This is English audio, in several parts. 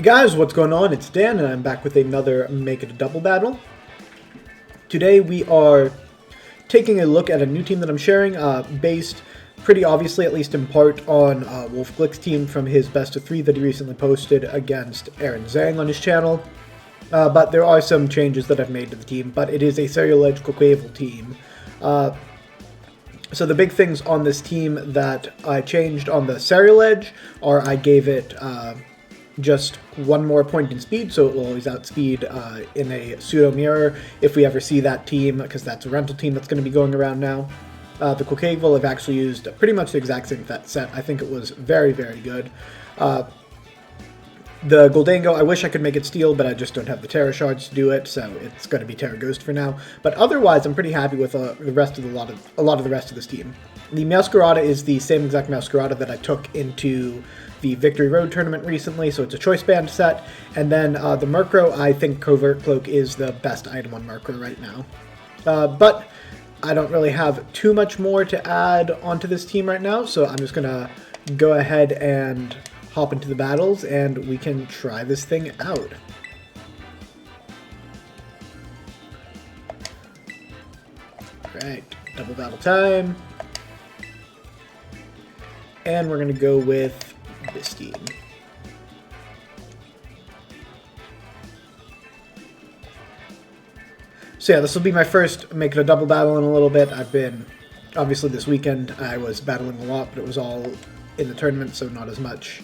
Guys, what's going on? It's Dan, and I'm back with another Make It a Double battle. Today we are taking a look at a new team that I'm sharing, based pretty obviously, at least in part, on Wolf Glick's team from his best of 3 that he recently posted against Aaron Zhang on his channel. But there are some changes that I've made to the team, but it is a Ceruledge Quaquaval team. So the big things on this team that I changed on the Ceruledge are I gave it just one more point in speed, so it will always outspeed in a pseudo mirror if we ever see that team, because that's a rental team that's going to be going around now. The Quaquaval I've actually used pretty much the exact same set. I think it was very, very good. The Gholdengo, I wish I could make it Steel, but I just don't have the Terra Shards to do it, so it's going to be Terra Ghost for now. But otherwise, I'm pretty happy with the rest of a lot of the rest of this team. The Meowscarada is the same exact Meowscarada that I took into the Victory Road tournament recently, so it's a choice band set. And then the Murkrow, I think Covert Cloak is the best item on Murkrow right now. But I don't really have too much more to add onto this team right now, so I'm just going to go ahead and hop into the battles, and we can try this thing out. Alright, double battle time. And we're going to go with this team. So yeah, this will be my first Make It a Double battle in a little bit. I've been, obviously this weekend I was battling a lot, but it was all in the tournament, so not as much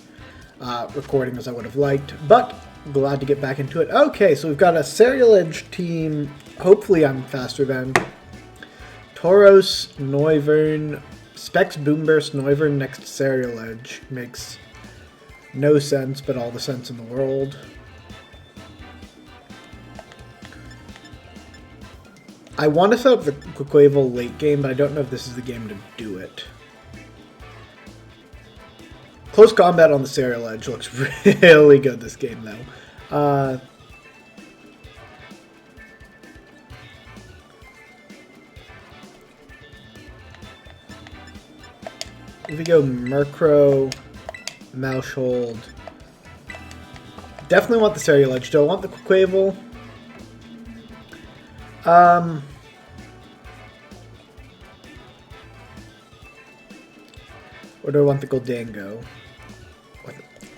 recording as I would have liked, but glad to get back into it. Okay, so we've got a Ceruledge team. Hopefully I'm faster than Tauros, Noivern, Specs, Boomburst, Noivern next Ceruledge. Makes no sense, but all the sense in the world. I want to set up the Quaquaval late game, but I don't know if this is the game to do it. Close combat on the Ceruledge looks really good this game, though. If we go Murkrow, Masuhold. Definitely want the Ceruledge. Do I want the Quaquaval? Or do I want the Gholdengo?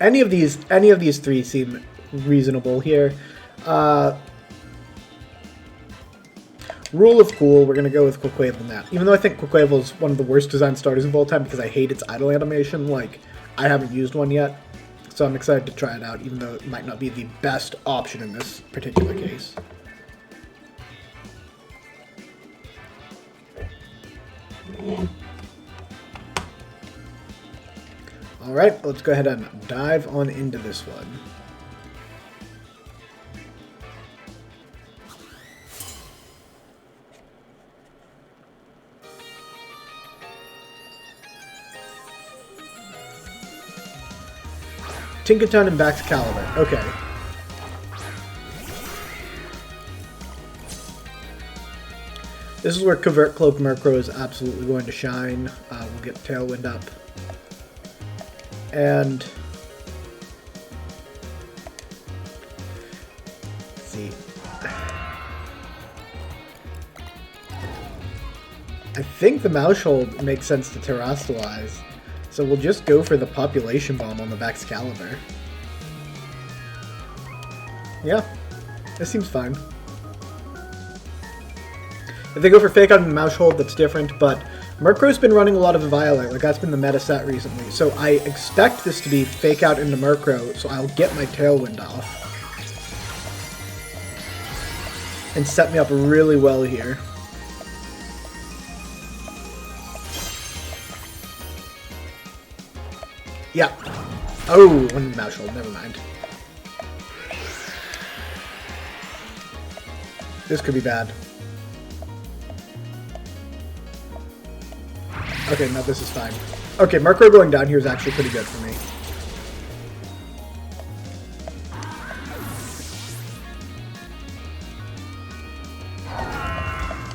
Any of these three seem reasonable here. Rule of cool, we're going to go with Quaquaval now. Even though I think Quaquaval is one of the worst design starters of all time because I hate its idle animation, like, I haven't used one yet. So I'm excited to try it out, even though it might not be the best option in this particular case. Alright, let's go ahead and dive on into this one. Tinkaton and Baxcalibur. Okay. This is where Covert Cloak Murkrow is absolutely going to shine. We'll get Tailwind up. And let's see. I think the Masuhold makes sense to terrestrialize, so we'll just go for the Population Bomb on the Baxcalibur. Yeah, this seems fine. If they go for Fake Out on the Masuhold, that's different, but Murkrow's been running a lot of Violet, like that's been the meta set recently, so I expect this to be Fake Out into Murkrow, so I'll get my Tailwind off. And set me up really well here. Yeah. Oh, one Masuhold, never mind. This could be bad. Okay, no, this is fine. Okay, Murkrow going down here is actually pretty good for me.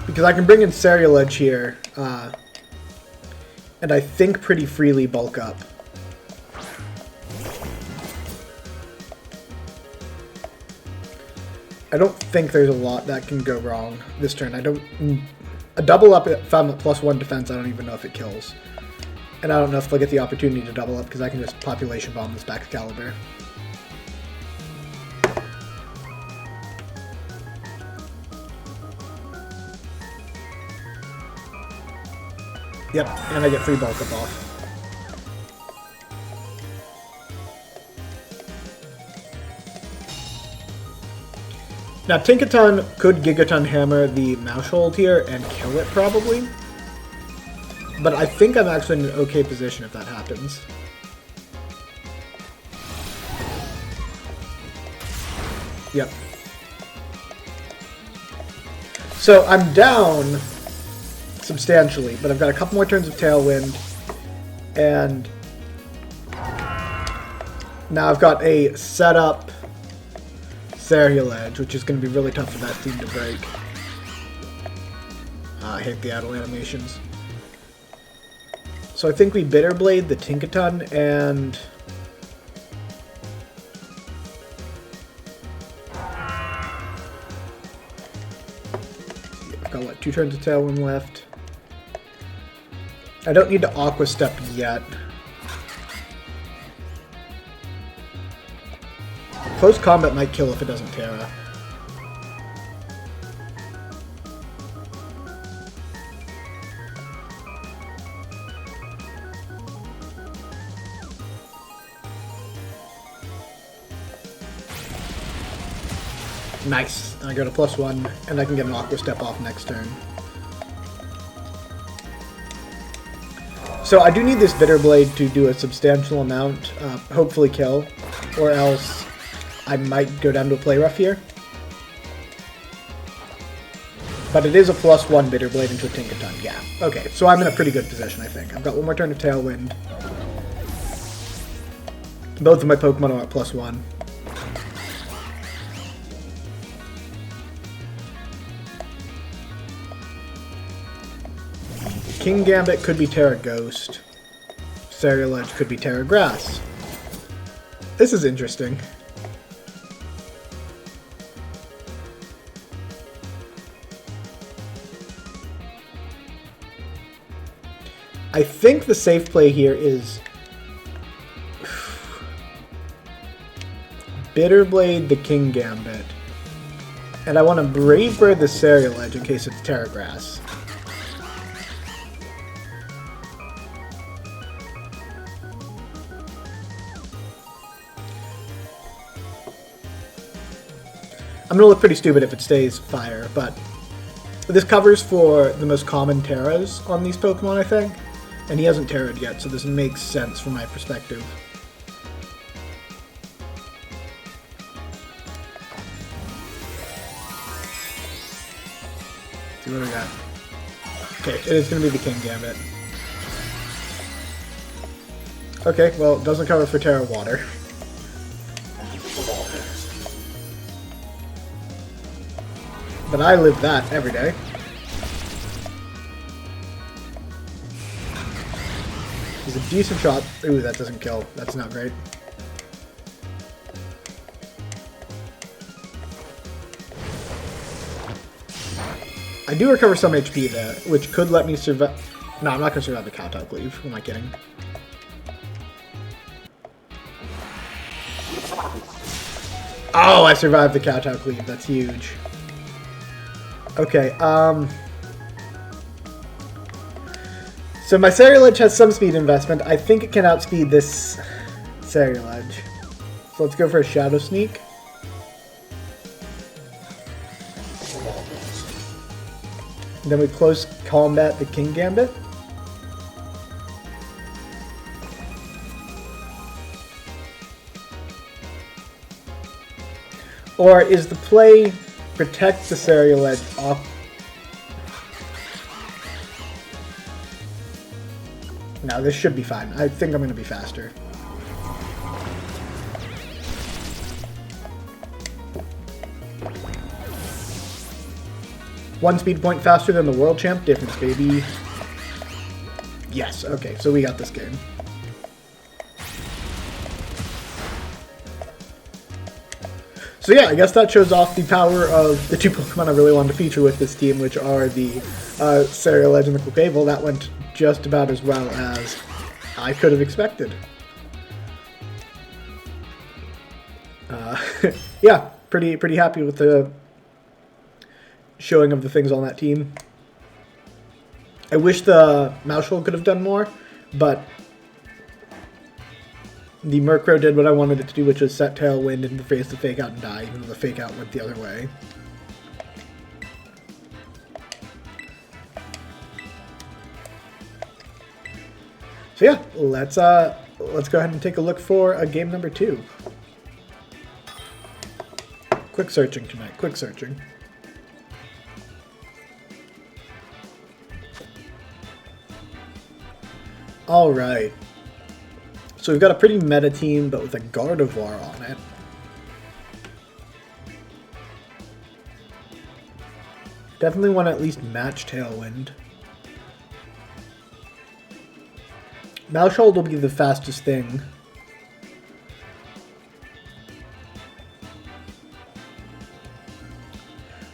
Because I can bring in Ceruledge here, and I think pretty freely bulk up. I don't think there's a lot that can go wrong this turn. A double up if I'm at +1 defense, I don't even know if it kills. And I don't know if they'll get the opportunity to double up because I can just population bomb this back Excalibur. Yep, and I get free bulk up off. Now, Tinkaton could Gigaton Hammer the Masuhold here and kill it, probably. But I think I'm actually in an okay position if that happens. Yep. So, I'm down substantially, but I've got a couple more turns of Tailwind, and now I've got a setup Ceruledge, which is going to be really tough for that team to break. I hate the idle animations. So I think we Bitter Blade the Tinkaton, and I've got, what, 2 turns of Tailwind left. I don't need to Aqua Step yet. Close combat might kill if it doesn't Terra. Nice. And I go to +1, and I can get an Aqua Step off next turn. So I do need this Bitter Blade to do a substantial amount, hopefully kill, or else I might go down to a Play Rough here. But it is a +1 Bitter Blade into a Tinkaton, yeah. Okay, so I'm in a pretty good position, I think. I've got 1 more turn of Tailwind. Both of my Pokemon are at +1. King Gambit could be Terra Ghost. Ceruledge could be Terra Grass. This is interesting. I think the safe play here is Bitter Blade the King Gambit. And I want to Brave Bird the Ceruledge in case it's Terra Grass. I'm going to look pretty stupid if it stays Fire, but this covers for the most common Terras on these Pokemon, I think. And he hasn't Terra'd yet, so this makes sense from my perspective. Let's see what we got. Okay, it is going to be the King Gambit. Okay, well, it doesn't cover for Terra Water. But I live that every day. He's a decent shot. Ooh, that doesn't kill. That's not great. I do recover some HP there, which could let me survive. No, I'm not going to survive the Kowtow Cleave. Who am I kidding? Oh, I survived the Kowtow Cleave. That's huge. Okay, so my Ceruledge has some speed investment. I think it can outspeed this Ceruledge. So let's go for a Shadow Sneak. Then we close combat the King Gambit. Or is the play protect the Ceruledge off? No, this should be fine. I think I'm going to be faster. One speed point faster than the World Champ. Difference, baby. Yes, okay, so we got this game. So yeah, I guess that shows off the power of the two Pokemon I really wanted to feature with this team, which are the Ceruledge and the Quaquaval. That went just about as well as I could have expected. Yeah, pretty happy with the showing of the things on that team. I wish the Masuhold could have done more, but the Murkrow did what I wanted it to do, which was set Tailwind and phase the Fake Out and die, even though the Fake Out went the other way. So yeah, let's go ahead and take a look for game number 2. Quick searching tonight, quick searching. Alright. So we've got a pretty meta team, but with a Gardevoir on it. Definitely want to at least match Tailwind. Masuhold will be the fastest thing.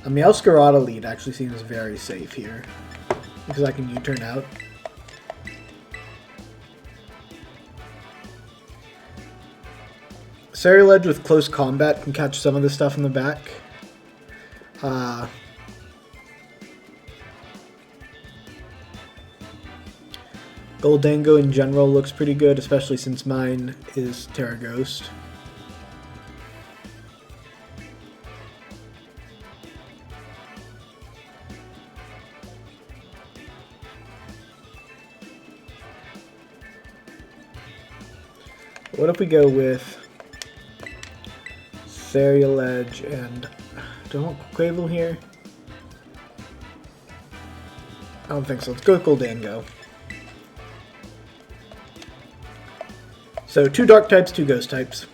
A Meowscarada lead actually seems very safe here, because I can U-turn out. Ceruledge with close combat can catch some of this stuff in the back. Gholdengo in general looks pretty good, especially since mine is Terra Ghost. What if we go with Ceruledge and... do I want Quaquaval here? I don't think so. Let's go with Gholdengo. So 2 dark types, 2 ghost types.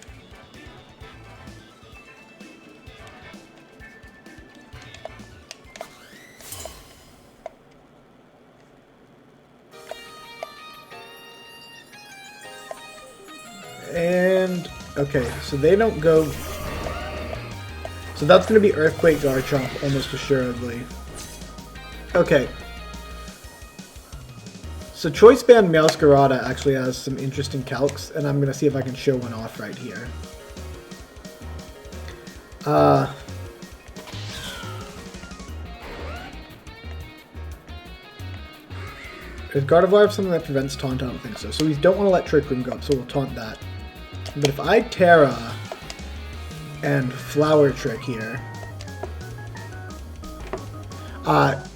And, okay, so they don't go... So that's going to be Earthquake Garchomp, almost assuredly. Okay. So Choice Band Meowscarada actually has some interesting calcs, and I'm going to see if I can show one off right here. Does Gardevoir have something that prevents Taunt? I don't think so. So we don't want to let Trick Room go up, so we'll Taunt that. But if I Terra and Flower Trick here,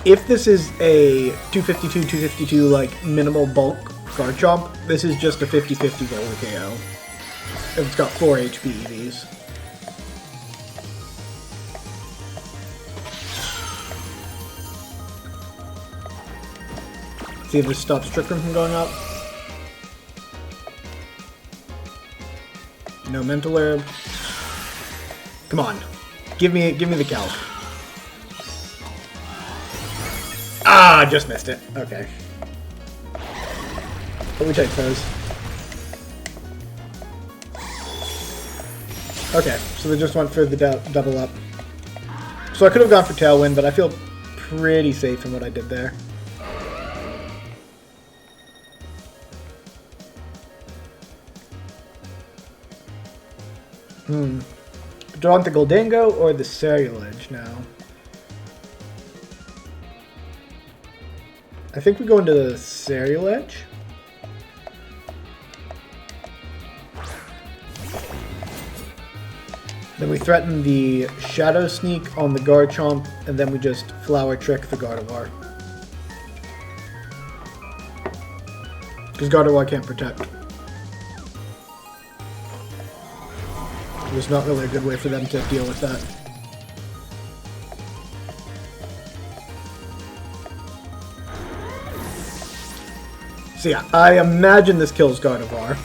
if this is a 252 like minimal bulk Garchomp, this is just a 50-50 roller KO. If it's got 4 HP EVs. See if this stops Trick Room from going up. No Mental Herb. Come on, give me the calc. Ah, just missed it. Okay. But we take those. Okay, so they just went for the double up. So I could have gone for Tailwind, but I feel pretty safe in what I did there. Do I want the Gholdengo or the Ceruledge now? I think we go into the Ceruledge. Then we threaten the Shadow Sneak on the Garchomp, and then we just Flower Trick the Gardevoir. Because Gardevoir can't protect. There's not really a good way for them to deal with that. So yeah, I imagine this kills Gardevoir,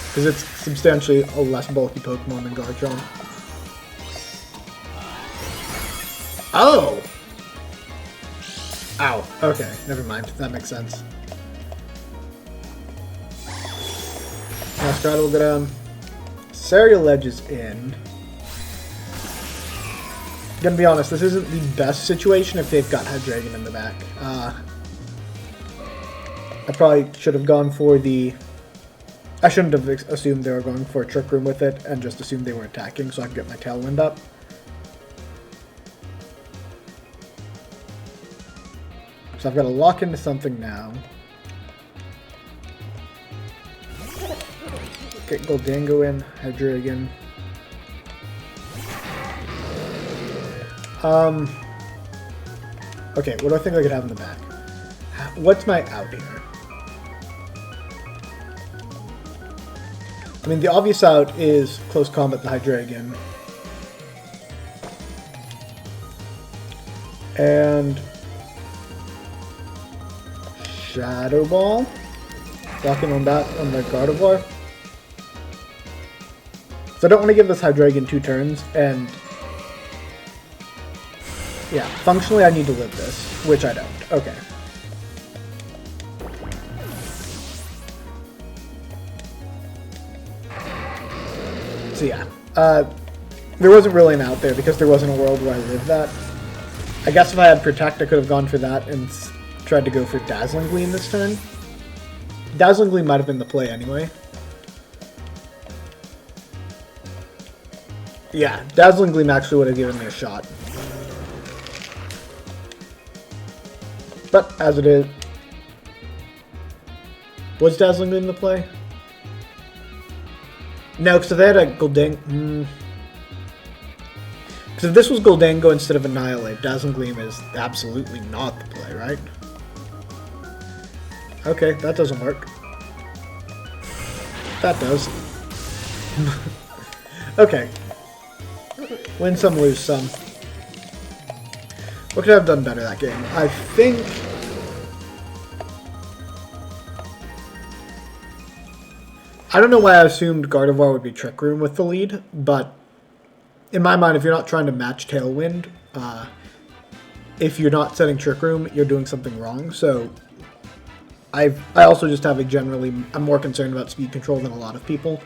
because it's substantially a less bulky Pokemon than Garchomp. Oh! Ow. Okay, never mind. That makes sense. Meowscarada will go down. Ceruledge is in. Gonna be honest, this isn't the best situation if they've got Hydreigon in the back. I probably should have gone for the... I shouldn't have assumed they were going for a Trick Room with it, and just assumed they were attacking so I could get my Tailwind up. So I've got to lock into something now. Get Gholdengo in, Hydreigon. Okay, what do I think I could have in the back? What's my out here? I mean, the obvious out is Close Combat the Hydreigon. And Shadow Ball. Locking on that on the Gardevoir. So I don't want to give this Hydreigon 2 turns, and yeah, functionally I need to live this, which I don't. Okay. So yeah, there wasn't really an out there because there wasn't a world where I lived that. I guess if I had Protect, I could have gone for that and tried to go for Dazzling Gleam this turn. Dazzling Gleam might have been the play anyway. Yeah, Dazzling Gleam actually would have given me a shot. But, as it is... Was Dazzling Gleam the play? No, because if they had a Gholdengo... Because if this was Gholdengo instead of Annihilate, Dazzling Gleam is absolutely not the play, right? Okay, that doesn't work. That does. Okay. Win some, lose some. What could I have done better that game? I think... I don't know why I assumed Gardevoir would be Trick Room with the lead, but in my mind, if you're not trying to match Tailwind, if you're not setting Trick Room, you're doing something wrong. So I also just have a generally... I'm more concerned about speed control than a lot of people.